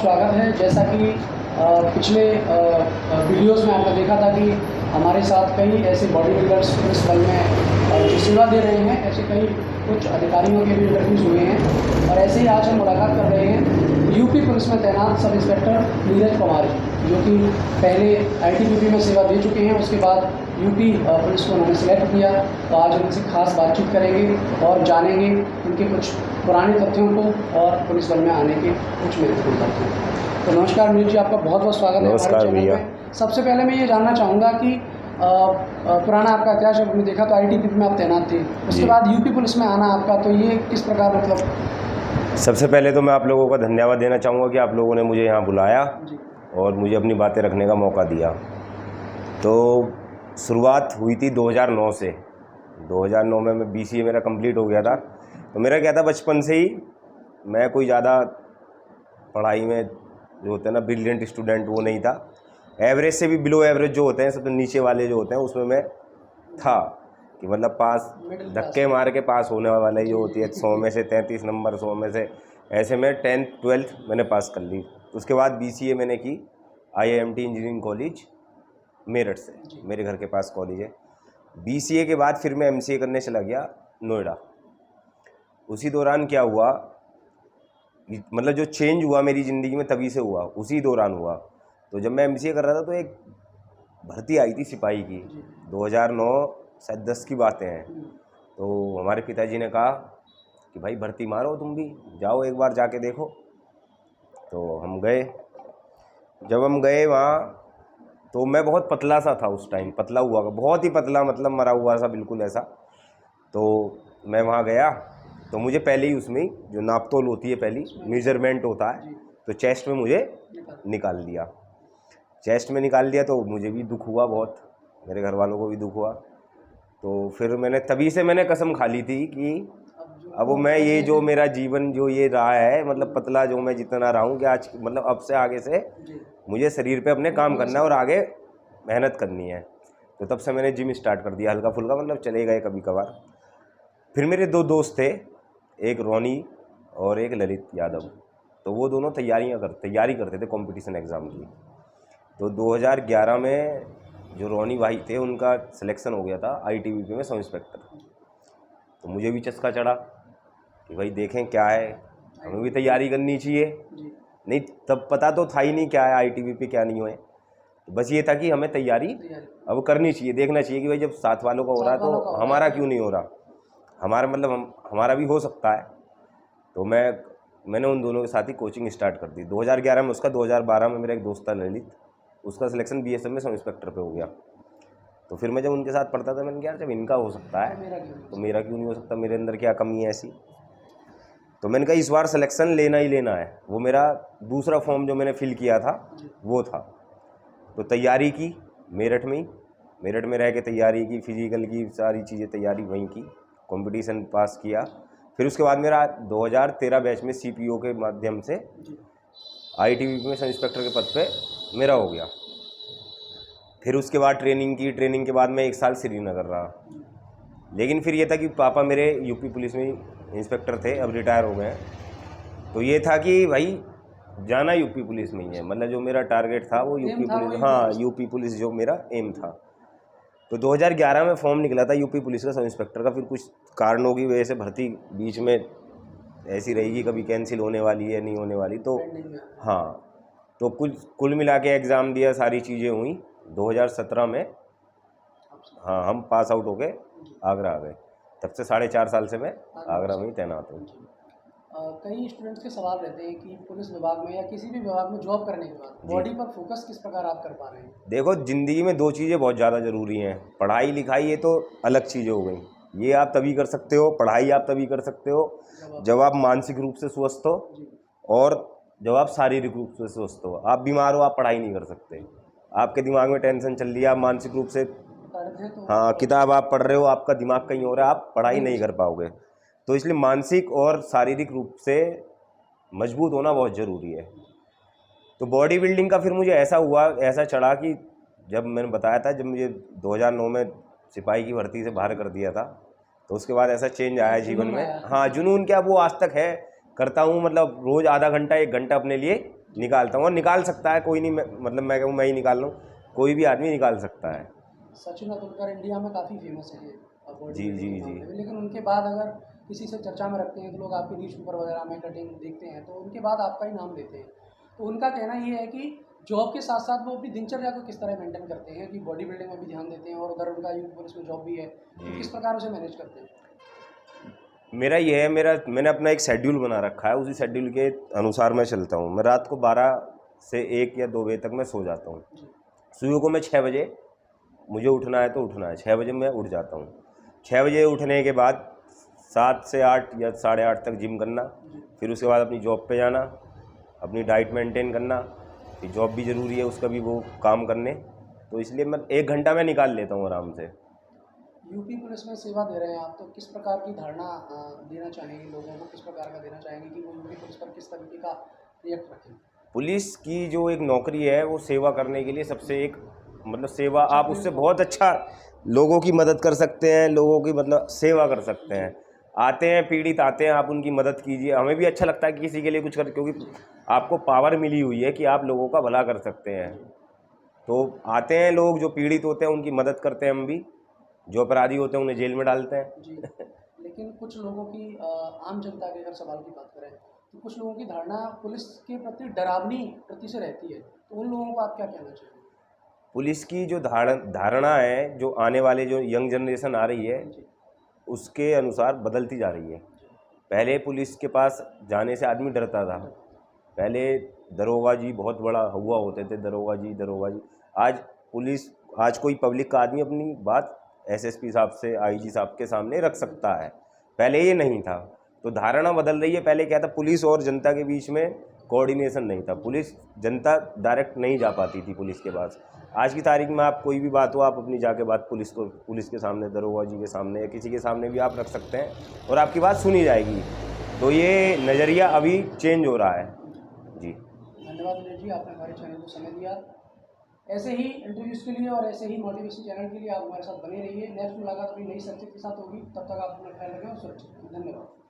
स्वागत है। जैसा कि पिछले वीडियोस में आपने देखा था कि हमारे साथ कई ऐसे बॉडी बिल्डर्स पुलिस बल में जो सेवा दे रहे हैं, ऐसे कई कुछ अधिकारियों के भी इंटरव्यूज हुए हैं और ऐसे ही आज हम मुलाकात कर रहे हैं यूपी पुलिस में तैनात सब इंस्पेक्टर नीरज कुमार जो कि पहले आईटीबीपी में सेवा दे चुके हैं। उसके बाद यूपी पुलिस को उन्होंने सेलेक्ट किया। तो आज उनसे खास बातचीत करेंगे और जानेंगे उनके कुछ पुराने तथ्यों को और पुलिस बल में आने के कुछ महत्वपूर्ण तथ्यों। तो नमस्कार नीरज जी, आपका बहुत बहुत स्वागत है हमारे चैनल में। सबसे पहले मैं ये जानना चाहूँगा कि पुराना आपका इतिहास जब हमने देखा तो आईटीबीपी में आप तैनात थे, उसके बाद यूपी पुलिस में आना आपका, तो ये किस प्रकार मतलब? सबसे पहले तो मैं आप लोगों का धन्यवाद देना चाहूँगा कि आप लोगों ने मुझे यहाँ बुलाया और मुझे अपनी बातें रखने का मौका दिया। तो शुरुआत हुई थी 2009 से। 2009 में मैं BCA मेरा कंप्लीट हो गया था। तो मेरा क्या था, बचपन से ही मैं कोई ज़्यादा पढ़ाई में जो होते हैं ना ब्रिलियंट स्टूडेंट वो नहीं था। एवरेज से भी बिलो एवरेज जो होते हैं, सबसे नीचे वाले जो होते हैं उसमें मैं था कि मतलब पास धक्के मार के पास होने वाले जो होती है 100 में से 33 नंबर, 100 में से ऐसे में 10th 12th मैंने पास कर ली। उसके बाद BCA मैंने की IIMT इंजीनियरिंग कॉलेज मेरठ से, मेरे घर के पास कॉलेज है। BCA के बाद फिर मैं MCA करने चला गया नोएडा। उसी दौरान क्या हुआ, मतलब जो चेंज हुआ मेरी ज़िंदगी में तभी से हुआ, उसी दौरान हुआ। तो जब मैं MCA कर रहा था तो एक भर्ती आई थी सिपाही की, 2009 शायद 10 की बातें हैं। तो हमारे पिताजी ने कहा कि भाई भर्ती मारो, तुम भी जाओ एक बार जाके देखो। तो हम गए। जब हम गए वहाँ तो मैं बहुत पतला सा था उस टाइम, पतला हुआ, बहुत ही पतला, मतलब मरा हुआ सा बिल्कुल ऐसा। तो मैं वहाँ गया तो मुझे पहले ही उसमें जो नापतोल होती है, पहली मेजरमेंट होता है, तो चेस्ट में मुझे निकाल दिया। चेस्ट में निकाल दिया तो मुझे भी दुख हुआ बहुत, मेरे घर वालों को भी दुख हुआ। तो फिर मैंने तभी से मैंने कसम खा ली थी कि अब मैं ये जो मेरा जीवन जो ये रहा है, मतलब पतला जो मैं जितना रहा हूँ, कि आज मतलब अब से आगे से मुझे शरीर पे अपने काम करना है और आगे मेहनत करनी है। तो तब से मैंने जिम स्टार्ट कर दिया, हल्का फुल्का, मतलब चले गए कभी कभार। फिर मेरे 2 दोस्त थे, एक रोनी और एक ललित यादव। तो वो दोनों तैयारी करते थे कंपटीशन एग्ज़ाम की। तो 2011 में जो रोनी भाई थे उनका सिलेक्शन हो गया था ITBP में सब इंस्पेक्टर। तो मुझे भी चस्का चढ़ा कि भाई देखें क्या है, हमें भी तैयारी करनी चाहिए। नहीं तब पता तो था ही नहीं क्या है ITBP क्या नहीं है, तो बस ये था कि हमें तैयारी अब करनी चाहिए, देखना चाहिए कि भाई जब साथ वालों का हो रहा है तो हमारा क्यों नहीं हो रहा, हमारा मतलब हमारा भी हो सकता है। तो मैंने उन दोनों के साथ ही कोचिंग स्टार्ट कर दी 2011 में उसका। 2012 में मेरा एक दोस्त था ललित, उसका सिलेक्शन BSF में सब इंस्पेक्टर पे हो गया। तो फिर मैं जब उनके साथ पढ़ता था, मैंने कहा जब इनका हो सकता है तो मेरा क्यों नहीं हो सकता, मेरे अंदर क्या कमी है ऐसी। तो मैंने कहा इस बार सिलेक्शन लेना ही लेना है। वो मेरा दूसरा फॉर्म जो मैंने फिल किया था वो था। तो तैयारी की मेरठ में ही, मेरठ में रह के तैयारी की, फिजिकल की सारी चीज़ें तैयारी वहीं की, कंपटीशन पास किया। फिर उसके बाद मेरा 2013 बैच में CPO के माध्यम से ITBP में सब इंस्पेक्टर के पद पे मेरा हो गया। फिर उसके बाद ट्रेनिंग की, ट्रेनिंग के बाद मैं 1 साल श्रीनगर रहा। लेकिन फिर ये था कि पापा मेरे यूपी पुलिस में इंस्पेक्टर थे, अब रिटायर हो गए हैं। तो ये था कि भाई जाना यूपी पुलिस में ही है, मतलब जो मेरा टारगेट था वो यूपी पुलिस, हाँ यूपी पुलिस जो मेरा एम था। तो 2011 में फॉर्म निकला था यूपी पुलिस का सब इंस्पेक्टर का। फिर कुछ कारणों की वजह से भर्ती बीच में ऐसी रहेगी, कभी कैंसिल होने वाली है नहीं होने वाली। तो हाँ, तो कुल मिला के एग्ज़ाम दिया, सारी चीज़ें हुई। 2017 में हाँ हम पास आउट हो गए, आगरा आ गए। तब से 4.5 साल से मैं आगरा में ही तैनात हूँ। कई स्टूडेंट्स के सवाल रहते हैं कि पुलिस विभाग में या किसी भी विभाग में जॉब करने के बाद बॉडी पर फोकस किस प्रकार आप कर पा रहे हैं? देखो ज़िंदगी में 2 चीज़ें बहुत ज़्यादा ज़रूरी हैं, पढ़ाई लिखाई ये तो अलग चीज़ें हो गई, ये आप तभी कर सकते हो, पढ़ाई आप तभी कर सकते हो जब आप मानसिक रूप से स्वस्थ हो और जब आप शारीरिक रूप से स्वस्थ हो। आप बीमार हो, आप पढ़ाई नहीं कर सकते। आपके दिमाग में टेंशन चल रही है, आप मानसिक रूप से हाँ किताब आप पढ़ रहे हो, आपका दिमाग कहीं हो रहा है, आप पढ़ाई नहीं कर पाओगे। तो इसलिए मानसिक और शारीरिक रूप से मजबूत होना बहुत ज़रूरी है। तो बॉडी बिल्डिंग का फिर मुझे ऐसा चढ़ा कि जब मैंने बताया था, जब मुझे 2009 में सिपाही की भर्ती से बाहर कर दिया था, तो उसके बाद ऐसा चेंज आया जीवन में। हाँ जुनून क्या, वो आज तक है, करता हूँ, मतलब रोज़ आधा घंटा 1 घंटा अपने लिए निकालता हूँ और निकाल सकता है कोई नहीं, मतलब मैं कहूँ मैं ही निकाल लूँ, कोई भी आदमी निकाल सकता है। सचिन तेंदुलकर इंडिया में काफ़ी फेमस है बॉडी जी बिल्डिंग जी के जी। मामले में, लेकिन उनके बाद अगर किसी से चर्चा में रखते हैं तो लोग आपके न्यूज़पेपर वगैरह में कटिंग देखते हैं तो उनके बाद आपका ही नाम लेते हैं। तो उनका कहना ये है कि जॉब के साथ साथ वो अपनी दिनचर्या को किस तरह मेंटेन करते हैं कि बॉडी बिल्डिंग में भी ध्यान देते हैं और उधर उनका यूपी पुलिस में जॉब भी है, तो किस जी प्रकार उसे मैनेज करते हैं? मेरा ये है, मैंने अपना एक शेड्यूल बना रखा है, उसी शेड्यूल के अनुसार मैं चलता हूँ। मैं रात को 12 से 1 या 2 बजे तक मैं सो जाता हूँ। जी सुबह को मैं 6 बजे, मुझे उठना है तो उठना है, 6 बजे मैं उठ जाता हूँ। 6 बजे उठने के बाद 7 से 8 या साढ़े 8 तक जिम करना, जी फिर उसके बाद अपनी जॉब पे जाना, अपनी डाइट मेंटेन करना, फिर जॉब भी ज़रूरी है उसका भी वो काम करने, तो इसलिए मैं 1 घंटा मैं निकाल लेता हूँ आराम से। यूपी पुलिस में सेवा दे रहे हैं आप, तो किस प्रकार की धारणा देना चाहेंगे लोगों को, किस प्रकार का देना चाहेंगे कि वो यूपी पुलिस पर किस तरीके का रिएक्ट रखें? पुलिस की जो एक नौकरी है वो सेवा करने के लिए सबसे एक, मतलब सेवा अच्छा आप प्रेरित उससे होना बहुत अच्छा लोगों की मदद कर सकते हैं, लोगों की मतलब सेवा कर सकते जी हैं। आते हैं पीड़ित आते हैं, आप उनकी मदद कीजिए, हमें भी अच्छा लगता है कि किसी के लिए कुछ कर, क्योंकि जी आपको पावर मिली हुई है कि आप लोगों का भला कर सकते हैं। जी तो आते हैं लोग जो पीड़ित होते हैं उनकी मदद करते हैं हम भी, जो अपराधी होते हैं उन्हें जेल में डालते जी। हैं। लेकिन कुछ लोगों की आम जनता के अगर सवाल की बात करें तो कुछ लोगों की धारणा पुलिस के प्रति डरावनी प्रति से रहती है, तो उन लोगों को आप क्या कहना चाहेंगे? पुलिस की जो धारणा है, जो आने वाले जो यंग जनरेशन आ रही है जी उसके अनुसार बदलती जा रही है। जी पहले पुलिस के पास जाने से आदमी डरता था। डर- पहले दरोगा जी बहुत बड़ा हुआ होते थे, दरोगा जी दरोगा जी। आज पुलिस, आज कोई पब्लिक का आदमी अपनी बात एसएसपी साहब से, आईजी साहब के सामने रख सकता है, पहले ये नहीं था। तो धारणा बदल रही है। पहले क्या था, पुलिस और जनता के बीच में कोऑर्डिनेशन नहीं था, पुलिस जनता डायरेक्ट नहीं जा पाती थी पुलिस के पास। आज की तारीख में आप कोई भी बात हो, आप अपनी जाके बात पुलिस के सामने, दरोगा जी के सामने या किसी के सामने भी आप रख सकते हैं और आपकी बात सुनी जाएगी। तो ये नज़रिया अभी चेंज हो रहा है। जी। धन्यवाद विनय जी, आपने हमारे चैनल को समय दिया। ऐसे ही इंटरव्यूज़ के लिए और ऐसे ही मोटिवेशन चैनल के लिए आप हमारे साथ बने रहिए। नेक्स्ट मुलाकात अपनी नई सब्जेक्ट के साथ होगी, तब तक आप अपना ख्याल रखें और सुरक्षित रहें। धन्यवाद।